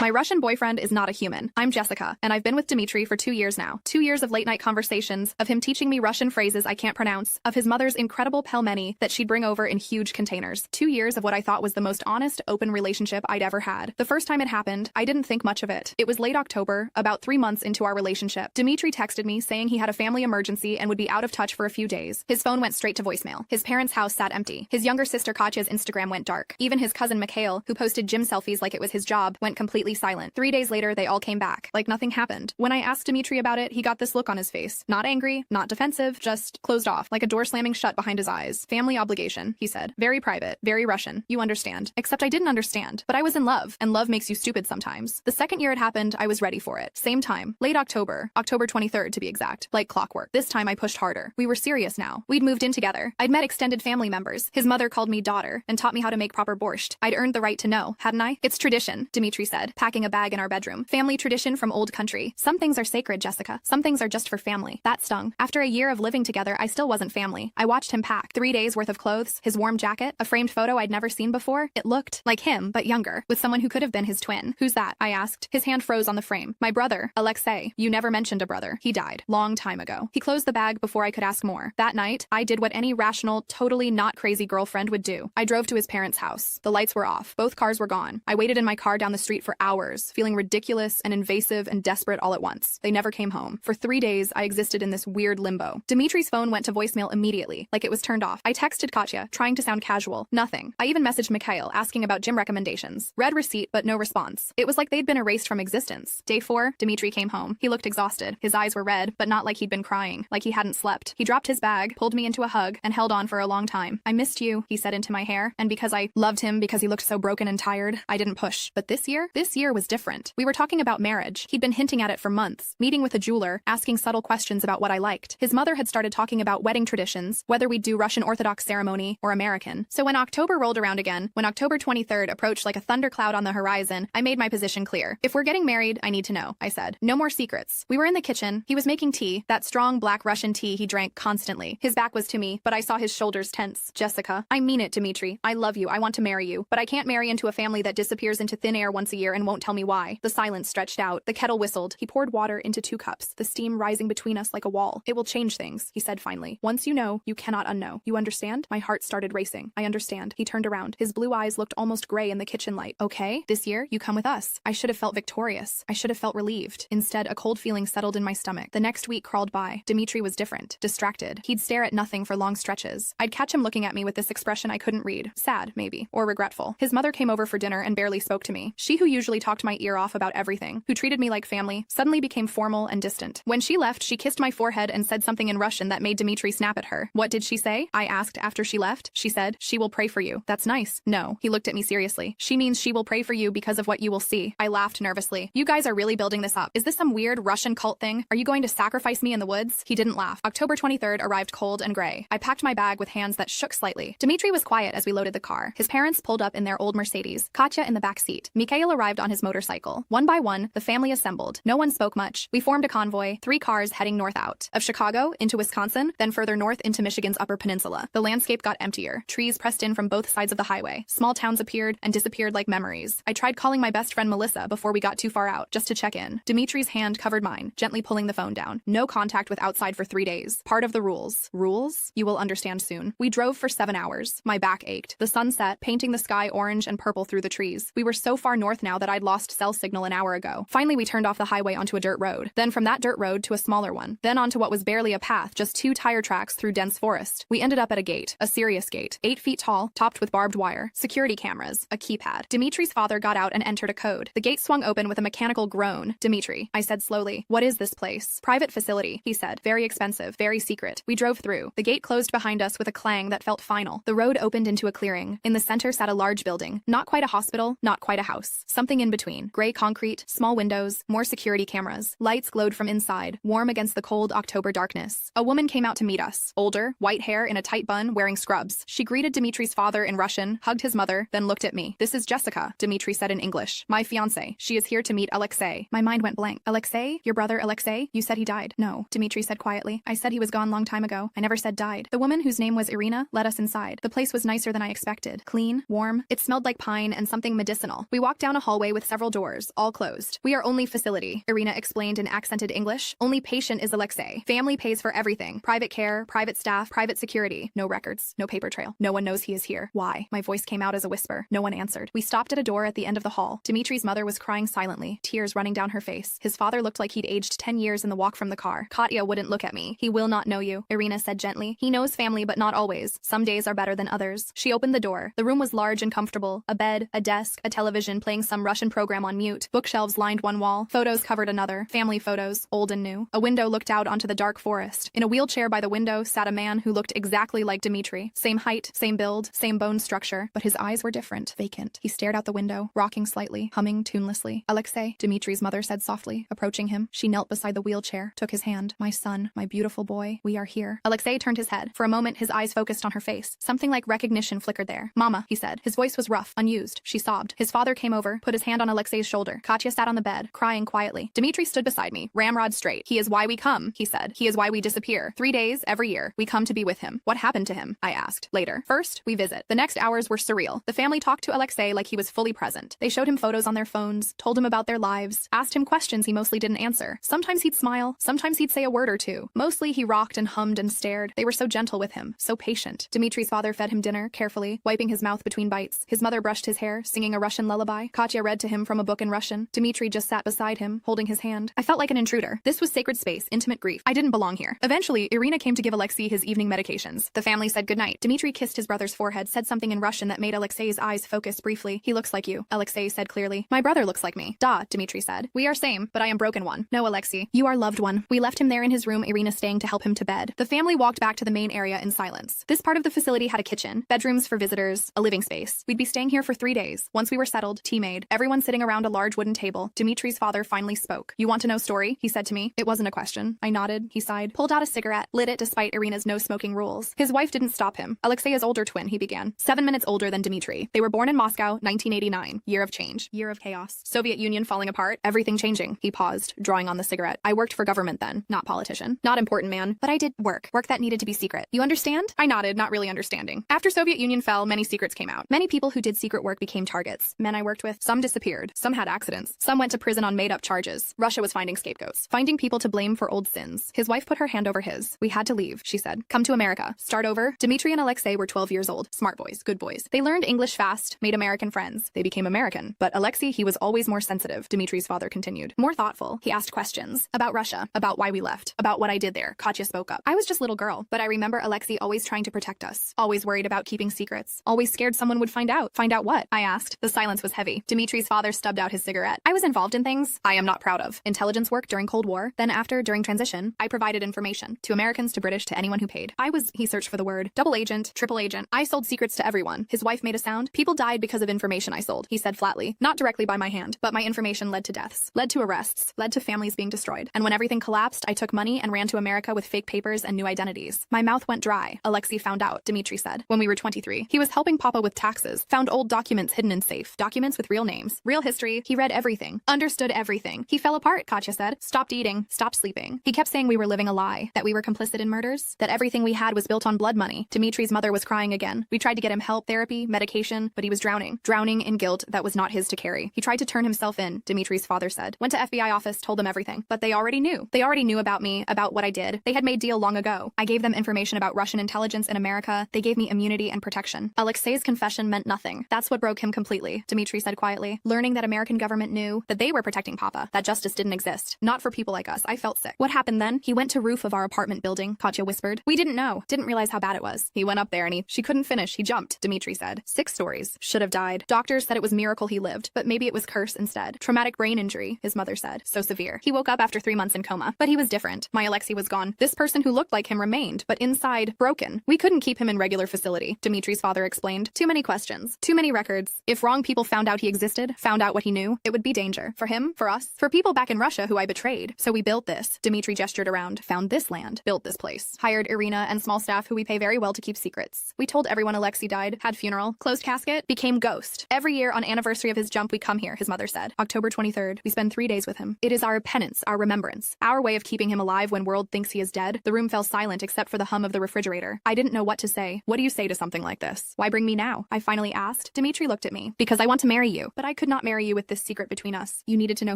My Russian boyfriend is not a human. I'm Jessica, and I've been with Dmitry for 2 years now. 2 years of late-night conversations, of him teaching me Russian phrases I can't pronounce, of his mother's incredible pelmeni that she'd bring over in huge containers. 2 years of what I thought was the most honest, open relationship I'd ever had. The first time it happened, I didn't think much of it. It was late October, about 3 months into our relationship. Dmitry texted me saying he had a family emergency and would be out of touch for a few days. His phone went straight to voicemail. His parents' house sat empty. His younger sister Katya's Instagram went dark. Even his cousin Mikhail, who posted gym selfies like it was his job, went completely silent. 3 days later, they all came back, like nothing happened. When I asked Dmitry about it, he got this look on his face. Not angry, not defensive, just closed off, like a door slamming shut behind his eyes. Family obligation, he said. Very private, very Russian. You understand. Except I didn't understand. But I was in love, and love makes you stupid sometimes. The second year it happened, I was ready for it. Same time. Late October. October 23rd, to be exact. Like clockwork. This time I pushed harder. We were serious now. We'd moved in together. I'd met extended family members. His mother called me daughter, and taught me how to make proper borscht. I'd earned the right to know, hadn't I? It's tradition, Dmitry said, packing a bag in our bedroom. Family tradition from old country. Some things are sacred, Jessica. Some things are just for family. That stung. After a year of living together, I still wasn't family. I watched him pack 3 days worth of clothes, his warm jacket, a framed photo I'd never seen before. It looked like him, but younger, with someone who could have been his twin. Who's that? I asked. His hand froze on the frame. My brother, Alexei. You never mentioned a brother. He died. Long time ago. He closed the bag before I could ask more. That night, I did what any rational, totally not crazy girlfriend would do. I drove to his parents' house. The lights were off. Both cars were gone. I waited in my car down the street for hours, feeling ridiculous and invasive and desperate all at once. They never came home. For 3 days, I existed in this weird limbo. Dmitry's phone went to voicemail immediately, like it was turned off. I texted Katya, trying to sound casual. Nothing. I even messaged Mikhail, asking about gym recommendations. Read receipt, but no response. It was like they'd been erased from existence. Day 4, Dmitry came home. He looked exhausted. His eyes were red, but not like he'd been crying, like he hadn't slept. He dropped his bag, pulled me into a hug, and held on for a long time. I missed you, he said into my hair, and because I loved him because he looked so broken and tired, I didn't push. But this year was different. We were talking about marriage. He'd been hinting at it for months, meeting with a jeweler, asking subtle questions about what I liked. His mother had started talking about wedding traditions, whether we'd do Russian Orthodox ceremony or American. So when October rolled around again, when October 23rd approached like a thundercloud on the horizon, I made my position clear. If we're getting married, I need to know, I said. No more secrets. We were in the kitchen. He was making tea, that strong black Russian tea he drank constantly. His back was to me, but I saw his shoulders tense. Jessica, I mean it, Dmitry. I love you. I want to marry you. But I can't marry into a family that disappears into thin air once a year and won't tell me why. The silence stretched out. The kettle whistled. He poured water into 2 cups, the steam rising between us like a wall. It will change things, he said finally. Once you know, you cannot unknow. You understand? My heart started racing. I understand. He turned around. His blue eyes looked almost gray in the kitchen light. Okay, this year, you come with us. I should have felt victorious. I should have felt relieved. Instead, a cold feeling settled in my stomach. The next week crawled by. Dmitry was different. Distracted. He'd stare at nothing for long stretches. I'd catch him looking at me with this expression I couldn't read. Sad, maybe. Or regretful. His mother came over for dinner and barely spoke to me. She who usually talked my ear off about everything, who treated me like family, suddenly became formal and distant. When she left, she kissed my forehead and said something in Russian that made Dmitry snap at her. What did she say? I asked after she left. She said, she will pray for you. That's nice. No. He looked at me seriously. She means she will pray for you because of what you will see. I laughed nervously. You guys are really building this up. Is this some weird Russian cult thing? Are you going to sacrifice me in the woods? He didn't laugh. October 23rd arrived cold and gray. I packed my bag with hands that shook slightly. Dmitry was quiet as we loaded the car. His parents pulled up in their old Mercedes, Katya in the back seat. Mikhail arrived on his motorcycle. One by one, the family assembled. No one spoke much. We formed a convoy, 3 cars heading north out of Chicago into Wisconsin, then further north into Michigan's Upper Peninsula. The landscape got emptier. Trees pressed in from both sides of the highway. Small towns appeared and disappeared like memories. I tried calling my best friend Melissa before we got too far out, just to check in. Dmitry's hand covered mine, gently pulling the phone down. No contact with outside for 3 days. Part of the rules. Rules? You will understand soon. We drove for 7 hours. My back ached. The sun set, painting the sky orange and purple through the trees. We were so far north now that I'd lost cell signal an hour ago. Finally, we turned off the highway onto a dirt road. Then from that dirt road to a smaller one. Then onto what was barely a path, just 2 tire tracks through dense forest. We ended up at a gate. A serious gate. 8 feet tall, topped with barbed wire. Security cameras. A keypad. Dmitry's father got out and entered a code. The gate swung open with a mechanical groan. Dmitry, I said slowly. What is this place? Private facility, he said. Very expensive. Very secret. We drove through. The gate closed behind us with a clang that felt final. The road opened into a clearing. In the center sat a large building. Not quite a hospital, not quite a house. Something in between. Gray concrete, small windows, more security cameras. Lights glowed from inside, warm against the cold October darkness. A woman came out to meet us. Older, white hair in a tight bun, wearing scrubs. She greeted Dmitry's father in Russian, hugged his mother, then looked at me. This is Jessica, Dmitry said in English. My fiancé. She is here to meet Alexei. My mind went blank. Alexei? Your brother Alexei? You said he died. No, Dmitry said quietly. I said he was gone long time ago. I never said died. The woman, whose name was Irina, led us inside. The place was nicer than I expected. Clean, warm. It smelled like pine and something medicinal. We walked down a hallway hallway with several doors, all closed. We are only facility, Irina explained in accented English. Only patient is Alexei. Family pays for everything. Private care, private staff, private security. No records, no paper trail. No one knows he is here. Why? My voice came out as a whisper. No one answered. We stopped at a door at the end of the hall. Dimitri's mother was crying silently, tears running down her face. His father looked like he'd aged 10 years in the walk from the car. Katya wouldn't look at me. He will not know you, Irina said gently. He knows family, but not always. Some days are better than others. She opened the door. The room was large and comfortable. A bed, a desk, a television playing some Russian program on mute. Bookshelves lined one wall. Photos covered another. Family photos, old and new. A window looked out onto the dark forest. In a wheelchair by the window sat a man who looked exactly like Dimitri. Same height, same build, same bone structure, but his eyes were different, vacant. He stared out the window, rocking slightly, humming tunelessly. Alexei, Dimitri's mother said softly, approaching him. She knelt beside the wheelchair, took his hand. My son, my beautiful boy, we are here. Alexei turned his head. For a moment, his eyes focused on her face. Something like recognition flickered there. Mama, he said. His voice was rough, unused. She sobbed. His father came over, put his hand on Alexei's shoulder. Katya sat on the bed, crying quietly. Dimitri stood beside me, ramrod straight. He is why we come, he said. He is why we disappear. 3 days, every year, we come to be with him. What happened to him? I asked. Later. First, we visit. The next hours were surreal. The family talked to Alexei like he was fully present. They showed him photos on their phones, told him about their lives, asked him questions he mostly didn't answer. Sometimes he'd smile, sometimes he'd say a word or two. Mostly he rocked and hummed and stared. They were so gentle with him, so patient. Dimitri's father fed him dinner, carefully, wiping his mouth between bites. His mother brushed his hair, singing a Russian lullaby. Katya read to him from a book in Russian. Dimitri just sat beside him, holding his hand. I felt like an intruder. This was sacred space, intimate grief. I didn't belong here. Eventually, Irina came to give Alexei his evening medications. The family said goodnight. Dimitri kissed his brother's forehead, said something in Russian that made Alexei's eyes focus briefly. He looks like you, Alexei said clearly. My brother looks like me. Da, Dimitri said. We are same, but I am broken one. No, Alexei. You are loved one. We left him there in his room, Irina staying to help him to bed. The family walked back to the main area in silence. This part of the facility had a kitchen, bedrooms for visitors, a living space. We'd be staying here for 3 days. Once we were settled, tea made, everyone sitting around a large wooden table. Dimitri's father finally spoke. You want to know story? He said to me. It wasn't a question. I nodded. He sighed, pulled out a cigarette, lit it despite Irina's no-smoking rules. His wife didn't stop him. Alexei's older twin, he began. 7 minutes older than Dimitri. They were born in Moscow, 1989. Year of change. Year of chaos. Soviet Union falling apart. Everything changing. He paused, drawing on the cigarette. I worked for government then, not politician. Not important, man. But I did work. Work that needed to be secret. You understand? I nodded, not really understanding. After Soviet Union fell, many secrets came out. Many people who did secret work became targets. Men I worked with, some disappeared. Some had accidents. Some went to prison on made-up charges. Russia was finding scapegoats. Finding people to blame for old sins. His wife put her hand over his. We had to leave, she said. Come to America. Start over. Dimitri and Alexei were 12 years old. Smart boys. Good boys. They learned English fast, made American friends. They became American. But Alexei, he was always more sensitive, Dimitri's father continued. More thoughtful. He asked questions. About Russia. About why we left. About what I did there. Katya spoke up. I was just little girl, but I remember Alexei always trying to protect us. Always worried about keeping secrets. Always scared someone would find out. Find out what? I asked. The silence was heavy. Dimitri's father stubbed out his cigarette. I was involved in things I am not proud of. Intelligence work during Cold War. Then after, during transition, I provided information. To Americans, to British, to anyone who paid. He searched for the word. Double agent, triple agent. I sold secrets to everyone. His wife made a sound. People died because of information I sold, he said flatly. Not directly by my hand, but my information led to deaths. Led to arrests. Led to families being destroyed. And when everything collapsed, I took money and ran to America with fake papers and new identities. My mouth went dry. Alexei found out, Dimitri said. When we were 23. He was helping Papa with taxes. Found old documents hidden in safe. Documents with real names. Real history. He read everything. Understood everything. He fell apart, Katya said. Stopped eating. Stopped sleeping. He kept saying we were living a lie. That we were complicit in murders. That everything we had was built on blood money. Dimitri's mother was crying again. We tried to get him help, therapy, medication, but he was drowning. Drowning in guilt that was not his to carry. He tried to turn himself in, Dimitri's father said. Went to FBI office, told them everything. But they already knew. They already knew about me, about what I did. They had made deal long ago. I gave them information about Russian intelligence in America. They gave me immunity and protection. Alexei's confession meant nothing. That's what broke him completely, Dimitri said quietly. Learning that American government knew that they were protecting Papa, that justice didn't exist. Not for people like us. I felt sick. What happened then? He went to roof of our apartment building, Katya whispered. We didn't know. Didn't realize how bad it was. He went up there and she couldn't finish. He jumped, Dimitri said. 6 stories. Should have died. Doctors said it was miracle he lived, but maybe it was curse instead. Traumatic brain injury, his mother said. So severe. He woke up after 3 months in coma. But he was different. My Alexei was gone. This person who looked like him remained, but inside, broken. We couldn't keep him in regular facility, Dimitri's father explained. Too many questions. Too many records. If wrong people found out he existed, found out what he knew, it would be danger. For him, for us, for people back in Russia who I betrayed. So we built this. Dimitri gestured around. Found this land. Built this place. Hired Irina and small staff who we pay very well to keep secrets. We told everyone Alexei died. Had funeral. Closed casket. Became ghost. Every year on anniversary of his jump we come here, his mother said. October 23rd. We spend 3 days with him. It is our penance, our remembrance. Our way of keeping him alive when world thinks he is dead. The room fell silent except for the hum of the refrigerator. I didn't know what to say. What do you say to something like this? Why bring me now? I finally asked. Dimitri looked at me. Because I want to marry you. But I could not marry you with this secret between us. You needed to know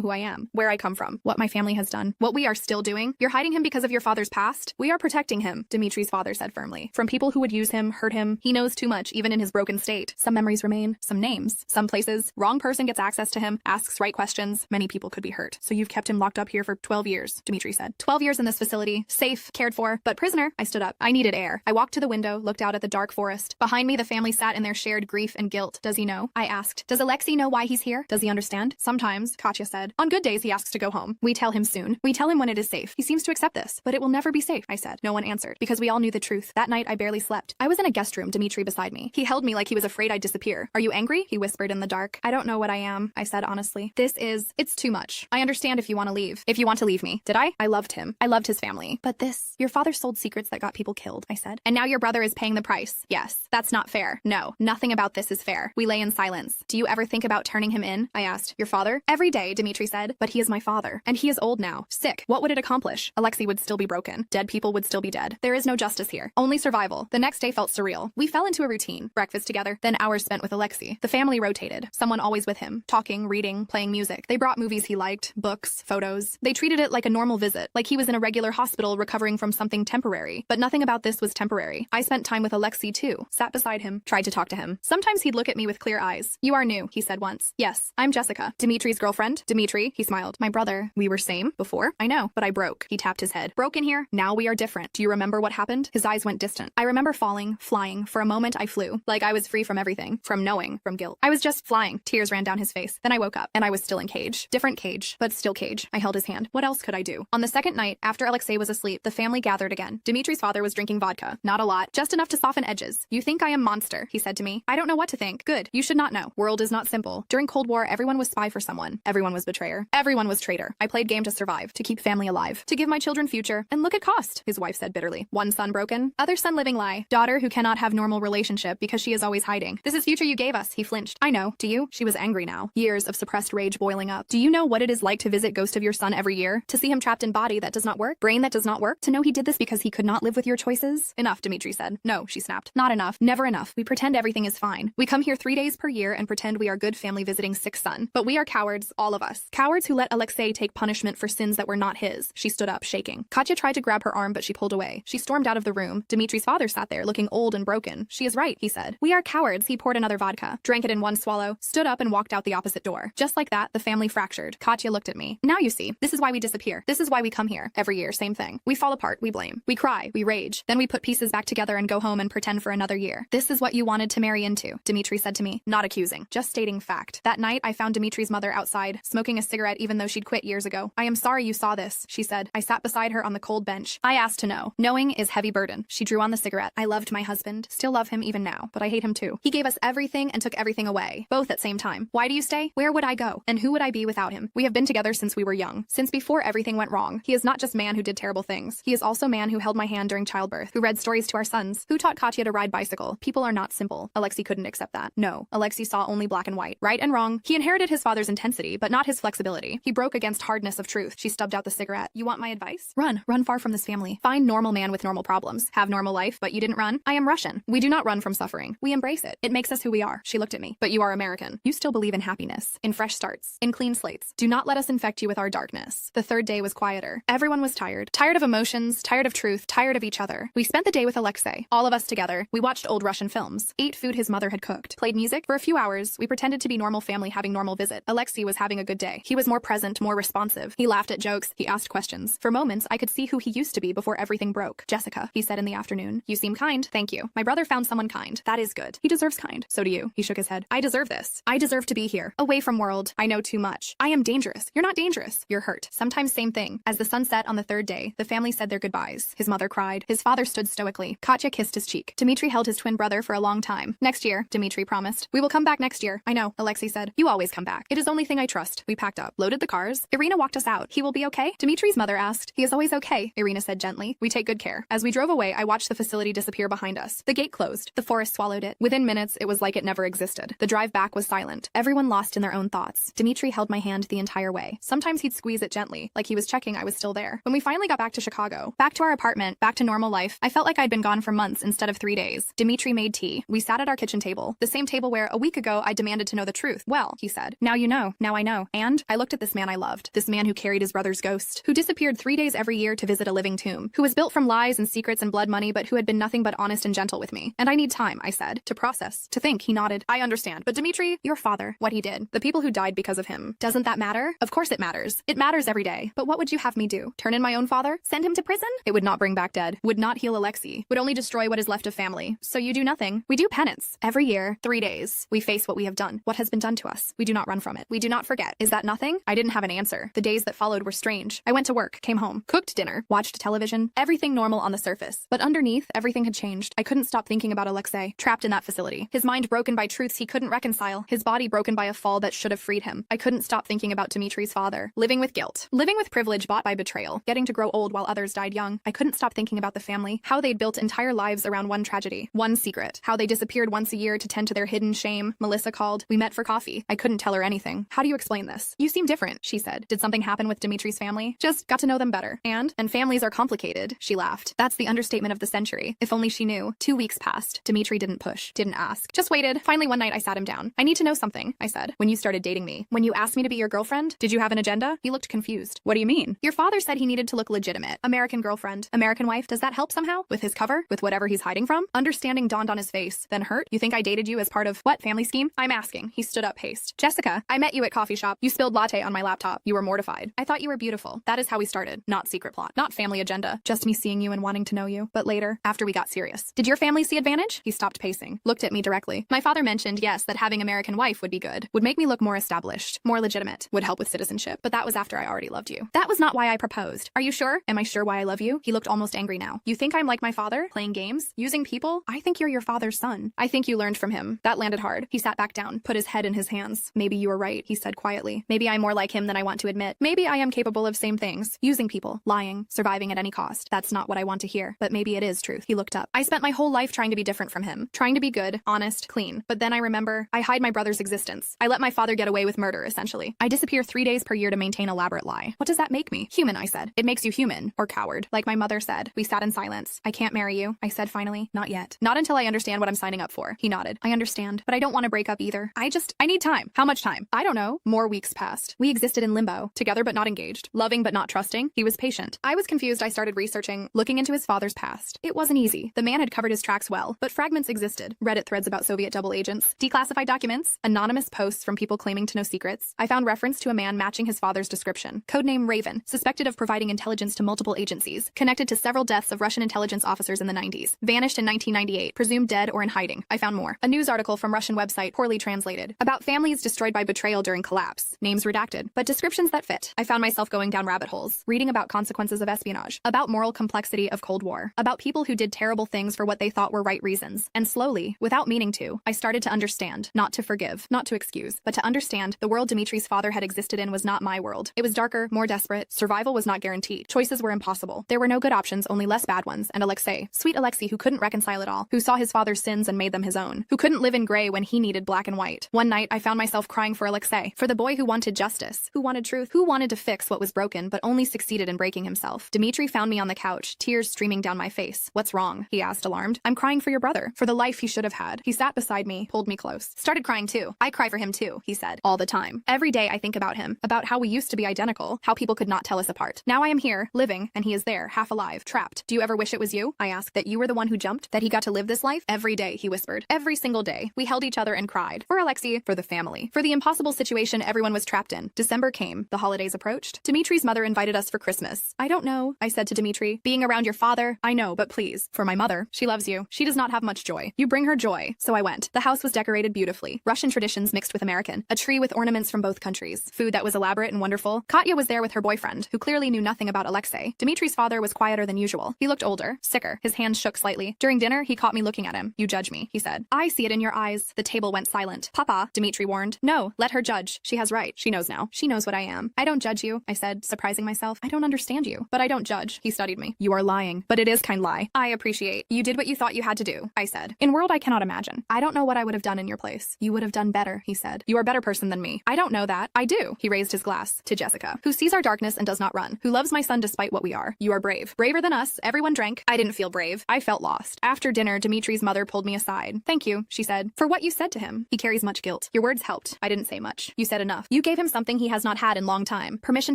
who I am, where I come from, what my family has done, what we are still doing. You're hiding him because of your father's past? We are protecting him, Dimitri's father said firmly. From people who would use him, hurt him. He knows too much, even in his broken state. Some memories remain, some names, some places. Wrong person gets access to him, asks right questions. Many people could be hurt. So you've kept him locked up here for 12 years, Dimitri said. 12 years in this facility, safe, cared for, but prisoner. I stood up. I needed air. I walked to the window, looked out at the dark forest. Behind me, the family sat in their shared grief and guilt. Does he know? I asked. Does Alexei know why he's here? Does he understand? Sometimes, Katya said. On good days, he asks to go home. We tell him soon. We tell him when it is safe. He seems to accept this, but it will never be safe, I said. No one answered, because we all knew the truth. That night, I barely slept. I was in a guest room, Dimitri beside me. He held me like he was afraid I'd disappear. Are you angry? He whispered in the dark. I don't know what I am, I said honestly. It's too much. I understand if you want to leave. If you want to leave me. Did I? I loved him. I loved his family. But your father sold secrets that got people killed, I said. And now your brother is paying the price. Yes, that's not fair. No, nothing about this is fair. We lay in silence. Do you ever think about turning him in? I asked. Your father? Every day, Dimitri said. But he is my father. And he is old now. Sick. What would it accomplish? Alexei would still be broken. Dead people would still be dead. There is no justice here. Only survival. The next day felt surreal. We fell into a routine. Breakfast together, then hours spent with Alexei. The family rotated. Someone always with him. Talking, reading, playing music. They brought movies he liked, books, photos. They treated it like a normal visit, like he was in a regular hospital recovering from something temporary. But nothing about this was temporary. I spent time with Alexei too. Sat beside him. Tried to talk to him. Sometimes he'd look at me with clear eyes. You are new, he said once. Yes, I'm Jessica. Dimitri's girlfriend. Dimitri, he smiled. My brother. We were same before? I know, but I broke. He tapped his head. Broke in here? Now we are different. Do you remember what happened? His eyes went distant. I remember falling, flying. For a moment I flew. Like I was free from everything. From knowing. From guilt. I was just flying. Tears ran down his face. Then I woke up. And I was still in cage. Different cage, but still cage. I held his hand. What else could I do? On the second night, after Alexei was asleep, the family gathered again. Dimitri's father was drinking vodka. Not a lot. Just enough to soften edges. You think I am monster, he said to me. I don't know what to think. Good. You should not know. World is not simple. During Cold War, everyone was spy for someone. Everyone was betrayer. Everyone was traitor. I played game to survive. To keep family alive. To give my children future. And look at cost, his wife said bitterly. One son broken. Other son living lie. Daughter who cannot have normal relationship because she is always hiding. This is future you gave us, he flinched. I know. Do you? She was angry now. Years of suppressed rage boiling up. Do you know what it is like to visit ghost of your son every year? To see him trapped in body that does not work? Brain that does not work? To know he did this because he could not live with your choices? Enough, Dimitri said. No, she snapped. Not enough. Never enough. We pretend everything is fine. We come here 3 days per year and pretend we are good family visiting sick son. But we are cowards, all of us. Cowards who let Alexei take punishment for sins that were not his. She stood up, shaking. Katya tried to grab her arm, but she pulled away. She stormed out of the room. Dimitri's father sat there, looking old and broken. She is right, he said. We are cowards. He poured another vodka, drank it in one swallow, stood up and walked out the opposite door. Just like that, the family fractured. Katya looked at me. Now you see, this is why we disappear. This is why we come here. Every year, same thing. We fall apart, we blame. We cry, we rage. Then we put pieces back together and go home and pretend for another year. This is what you wanted to marry into, Dimitri said to me. Not accusing, just stating fact. That night, I found Dimitri's mother outside, smoking a cigarette even though she'd quit years ago. I am sorry you saw this, she said. I sat beside her on the cold bench. I asked to know. Knowing is heavy burden. She drew on the cigarette. I loved my husband. Still love him even now, but I hate him too. He gave us everything and took everything away. Both at same time. Why do you stay? Where would I go? And who would I be without him? We have been together since we were young. Since before everything went wrong. He is not just man who did terrible things. He is also man who held my hand during childbirth, who read stories to our sons, who taught Katya to ride bicycle. People are not simple. Alexei couldn't accept that. No. Alexei saw only black and white. Right and wrong. He inherited his father's intensity, but not his flexibility. He broke against hardness of truth. She stubbed out the cigarette. You want my advice? Run. Run far from this family. Find normal man with normal problems. Have normal life, but you didn't run? I am Russian. We do not run from suffering. We embrace it. It makes us who we are. She looked at me. But you are American. You still believe in happiness, in fresh starts, in clean slates. Do not let us infect you with our darkness. The third day was quieter. Everyone was tired. Tired of emotions, tired of truth, tired of each other. We spent the day with Alexei. All of us together. We watched old Russian films, ate food his mother had cooked, played music. For a few hours, we pretended to be normal family having normal visit. Alexei was having a good day. He was more present, more responsive. He laughed at jokes. He asked questions. For moments, I could see who he used to be before everything broke. Jessica, he said in the afternoon. You seem kind. Thank you. My brother found someone kind. That is good. He deserves kind. So do you. He shook his head. I deserve this. I deserve to be here. Away from world. I know too much. I am dangerous. You're not dangerous. You're hurt. Sometimes same thing. As the sun set on the third day, the family said their goodbyes. His mother cried. His father stood stoically. Katya kissed his cheek. Dimitri held his twin brother for a long time. Next year, Dimitri promised. We will come back next year. I know, Alexei said. You always come back. It is only thing I trust. We packed up, loaded the cars. Irina walked us out. He will be okay? Dimitri's mother asked. He is always okay, Irina said gently. We take good care. As we drove away, I watched the facility disappear behind us. The gate closed. The forest swallowed it. Within minutes, it was like it never existed. The drive back was silent. Everyone lost in their own thoughts. Dimitri held my hand the entire way. Sometimes he'd squeeze it gently, like he was checking I was still there. When we finally got back to Chicago, back to our apartment, back to normal life, I felt like I'd been gone for months instead of 3 days. Dimitri made tea. We sat at our kitchen table, the same table where, a week ago, I demanded to know the truth truth. Well, he said, now you know, now I know. And I looked at this man I loved, this man who carried his brother's ghost, who disappeared 3 days every year to visit a living tomb, who was built from lies and secrets and blood money, but who had been nothing but honest and gentle with me. And I need time, I said, to process, to think. He nodded. I understand. But Dimitri, your father, what he did, the people who died because of him, doesn't that matter? Of course it matters. It matters every day. But what would you have me do? Turn in my own father? Send him to prison? It would not bring back dead, would not heal Alexei, would only destroy what is left of family. So you do nothing. We do penance. Every year, 3 days. We face what we have done, what has been done to us. We do not run from it. We do not forget. Is that nothing? I didn't have an answer. The days that followed were strange. I went to work, came home, cooked dinner, watched television, everything normal on the surface. But underneath, everything had changed. I couldn't stop thinking about Alexei, trapped in that facility. His mind broken by truths he couldn't reconcile, his body broken by a fall that should have freed him. I couldn't stop thinking about Dimitri's father, living with guilt, living with privilege bought by betrayal, getting to grow old while others died young. I couldn't stop thinking about the family, how they'd built entire lives around one tragedy, one secret, how they disappeared once a year to tend to their hidden shame. Melissa called. We met for coffee. I couldn't tell her anything. How do you explain this? You seem different, she said. Did something happen with Dimitri's family? Just got to know them better. And families are complicated, she laughed. That's the understatement of the century. If only she knew. 2 weeks passed. Dimitri didn't push, didn't ask, just waited. Finally one night I sat him down. I need to know something, I said. When you started dating me, when you asked me to be your girlfriend, did you have an agenda? He looked confused. What do you mean? Your father said he needed to look legitimate. American girlfriend, American wife. Does that help somehow? With his cover? With whatever he's hiding from? Understanding dawned on his face. Then hurt? You think I dated you as part of what family scheme? I'm asking. He stood up paced. Jessica, I met you at coffee shop. You spilled latte on my laptop. You were mortified. I thought you were beautiful. That is how we started. Not secret plot. Not family agenda. Just me seeing you and wanting to know you. But later, after we got serious. Did your family see advantage? He stopped pacing. Looked at me directly. My father mentioned, yes, that having American wife would be good. Would make me look more established. More legitimate. Would help with citizenship. But that was after I already loved you. That was not why I proposed. Are you sure? Am I sure why I love you? He looked almost angry now. You think I'm like my father? Playing games? Using people? I think you're your father's son. I think you learned from him. That landed hard. He sat back down, put his head in his hands. Maybe you were right, he said quietly. Maybe I'm more like him than I want to admit. Maybe I am capable of same things. Using people, lying, surviving at any cost. That's not what I want to hear. But maybe it is truth. He looked up. I spent my whole life trying to be different from him. Trying to be good, honest, clean. But then I remember, I hide my brother's existence. I let my father get away with murder, essentially. I disappear 3 days per year to maintain elaborate lie. What does that make me? Human, I said. It makes you human. Or coward. Like my mother said. We sat in silence. I can't marry you, I said finally. Not yet. Not until I understand what I'm signing up for. He nodded. I understand. But I don't want to break up either. I need time. How much time? I don't know. More weeks passed. We existed in limbo. Together but not engaged. Loving but not trusting. He was patient. I was confused. I started researching, looking into his father's past. It wasn't easy. The man had covered his tracks well, but fragments existed. Reddit threads about Soviet double agents, declassified documents, anonymous posts from people claiming to know secrets. I found reference to a man matching his father's description. Codename Raven, suspected of providing intelligence to multiple agencies, connected to several deaths of Russian intelligence officers in the 90s, vanished in 1998, presumed dead or in hiding. I found more. A news article from Russian website, poorly translated, about families destroyed by betrayal during collapse. Names redacted, but descriptions that fit. I found myself going down rabbit holes, reading about consequences of espionage, about moral complexity of Cold War, about people who did terrible things for what they thought were right reasons. And slowly, without meaning to, I started to understand, not to forgive, not to excuse, but to understand the world Dimitri's father had existed in was not my world. It was darker, more desperate. Survival was not guaranteed. Choices were impossible. There were no good options, only less bad ones. And Alexei, sweet Alexei, who couldn't reconcile it all, who saw his father's sins and made them his own, who couldn't live in gray when he needed black and white. One night, I found myself crying for Alexei, for the boy who wanted justice, who wanted truth, who wanted to fix what was broken but only succeeded in breaking himself. Dimitri found me on the couch, tears streaming down my face. What's wrong? He asked, alarmed. I'm crying for your brother, for the life he should have had. He sat beside me, pulled me close. Started crying too. I cry for him too, he said. All the time. Every day I think about him, about how we used to be identical, how people could not tell us apart. Now I am here, living, and he is there, half alive, trapped. Do you ever wish it was you? I asked. That you were the one who jumped? That he got to live this life? Every day, he whispered. Every single day. We held each other and cried. For Alexei, for the family. For the impossible situation everyone was trapped in. December came. The holidays approached. Dimitri's mother invited us for Christmas. I don't know, I said to Dimitri. Being around your father, I know, but please. For my mother. She loves you. She does not have much joy. You bring her joy. So I went. The house was decorated beautifully. Russian traditions mixed with American. A tree with ornaments from both countries. Food that was elaborate and wonderful. Katya was there with her boyfriend, who clearly knew nothing about Alexei. Dimitri's father was quieter than usual. He looked older, sicker. His hands shook slightly. During dinner, he caught me looking at him. You judge me, he said. I see it in your eyes. The table went silent. Papa, Dimitri warned. No, let her judge. She has right. She knows now. She knows what I am. I don't judge you, I said, surprising myself. I don't understand you. But I don't judge. He studied me. You are lying. But it is kind lie. I appreciate. You did what you thought you had to do, I said. In world I cannot imagine. I don't know what I would have done in your place. You would have done better, he said. You are a better person than me. I don't know that. I do. He raised his glass. To Jessica, who sees our darkness and does not run, who loves my son despite what we are. You are brave. Braver than us. Everyone drank. I didn't feel brave. I felt lost. After dinner, Dimitri's mother pulled me aside. Thank you, she said, for what you said to him. He carries much guilt. guilt. Your words helped. I didn't say much. You said enough. You gave him something he has not had in long time. Permission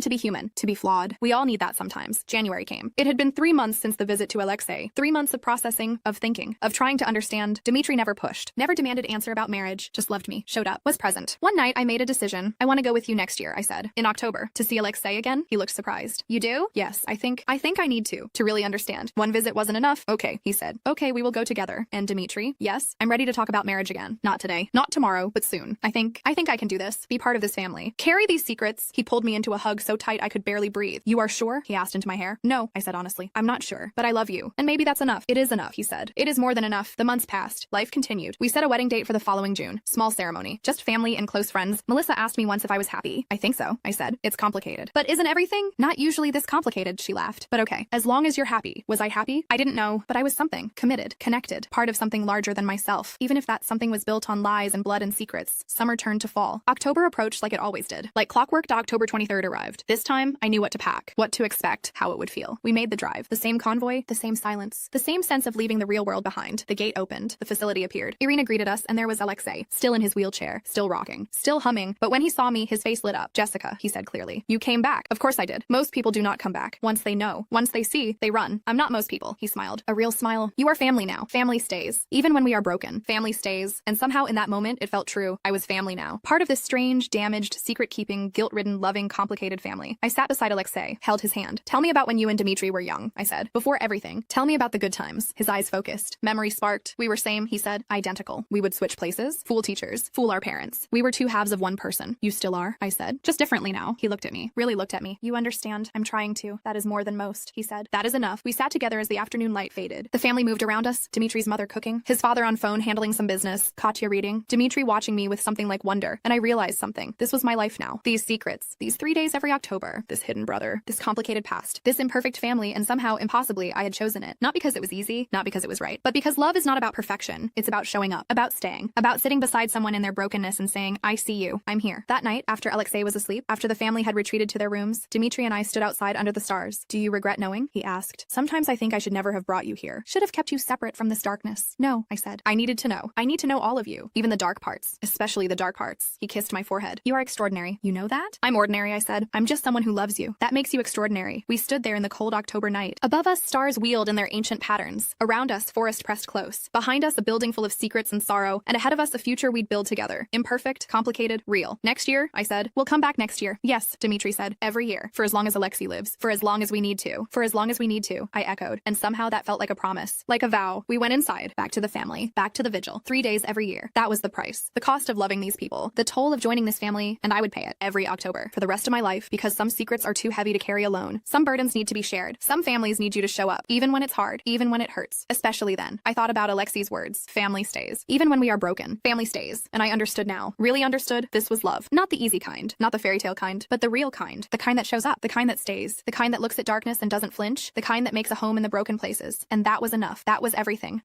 to be human, to be flawed. We all need that sometimes. January came. It had been 3 months since the visit to Alexei. 3 months of processing, of thinking, of trying to understand. Dimitri never pushed, never demanded answer about marriage, just loved me, showed up, was present. One night, I made a decision. I want to go with you next year, I said. In October. To see Alexei again? He looked surprised. You do? Yes, I think I need to really understand. One visit wasn't enough. Okay, he said. Okay, we will go together. And Dimitri? Yes, I'm ready to talk about marriage again. Not today. Not tomorrow, but soon. I think I can do this. Be part of this family. Carry these secrets. He pulled me into a hug so tight I could barely breathe. You are sure? He asked into my hair. No, I said honestly. I'm not sure, but I love you. And maybe that's enough. It is enough, he said. It is more than enough. The months passed. Life continued. We set a wedding date for the following June. Small ceremony. Just family and close friends. Melissa asked me once if I was happy. I think so, I said. It's complicated. But isn't everything? Not usually this complicated, she laughed. But okay. As long as you're happy. Was I happy? I didn't know, but I was something. Committed. Connected. Part of something larger than myself. Even if that something was built on lies and blood and secrets. Summer turned to fall. October approached like it always did. Like clockwork, October 23rd arrived. This time, I knew what to pack, what to expect, how it would feel. We made the drive. The same convoy, the same silence, the same sense of leaving the real world behind. The gate opened. The facility appeared. Irina greeted us, and there was Alexei, still in his wheelchair, still rocking, still humming. But when he saw me, his face lit up. Jessica, he said clearly. You came back. Of course I did. Most people do not come back. Once they know. Once they see, they run. I'm not most people, he smiled. A real smile. You are family now. Family stays. Even when we are broken. Family stays. And somehow in that moment, it felt true. I was family now. Part of this strange, damaged, secret-keeping, guilt-ridden, loving, complicated family. I sat beside Alexei, held his hand. Tell me about when you and Dimitri were young, I said. Before everything. Tell me about the good times. His eyes focused. Memory sparked. We were same, he said. Identical. We would switch places. Fool teachers. Fool our parents. We were two halves of one person. You still are, I said. Just differently now. He looked at me. Really looked at me. You understand. I'm trying to. That is more than most, he said. That is enough. We sat together as the afternoon light faded. The family moved around us. Dimitri's mother cooking. His father on phone handling some business. Katya reading. Dimitri watching me with something like wonder. And I realized something. This was my life now. These secrets. These 3 days every October. This hidden brother. This complicated past. This imperfect family, and somehow, impossibly, I had chosen it. Not because it was easy, not because it was right, but because love is not about perfection. It's about showing up, about staying, about sitting beside someone in their brokenness and saying, I see you. I'm here. That night, after Alexei was asleep, after the family had retreated to their rooms, Dimitri and I stood outside under the stars. Do you regret knowing? He asked. Sometimes I think I should never have brought you here. Should have kept you separate from this darkness. No, I said. I needed to know. I need to know all of you, even the dark parts, especially the dark parts. He kissed my forehead. You are extraordinary. You know that? I'm ordinary, I said. I'm just someone who loves you. That makes you extraordinary. We stood there in the cold October night. Above us, stars wheeled in their ancient patterns. Around us, forest pressed close. Behind us, a building full of secrets and sorrow, and ahead of us, a future we'd build together. Imperfect, complicated, real. Next year, I said. We'll come back next year. Yes, Dimitri said. Every year. For as long as Alexei lives. For as long as we need to. For as long as we need to, I echoed. And somehow that felt like a promise. Like a vow. We went inside. Back to the family. Back to the vigil. 3 days every year. That was the price. The cost of loving these people. The toll of joining this family, and I would pay it every October. For the rest of my life, because some secrets are too heavy to carry alone. Some burdens need to be shared. Some families need you to show up. Even when it's hard. Even when it hurts. Especially then. I thought about Alexei's words. Family stays. Even when we are broken. Family stays. And I understood now. Really understood. This was love. Not the easy kind. Not the fairy tale kind. But the real kind. The kind that shows up. The kind that stays. The kind that looks at darkness and doesn't flinch. The kind that makes a home in the broken places. And that was enough. That was everything.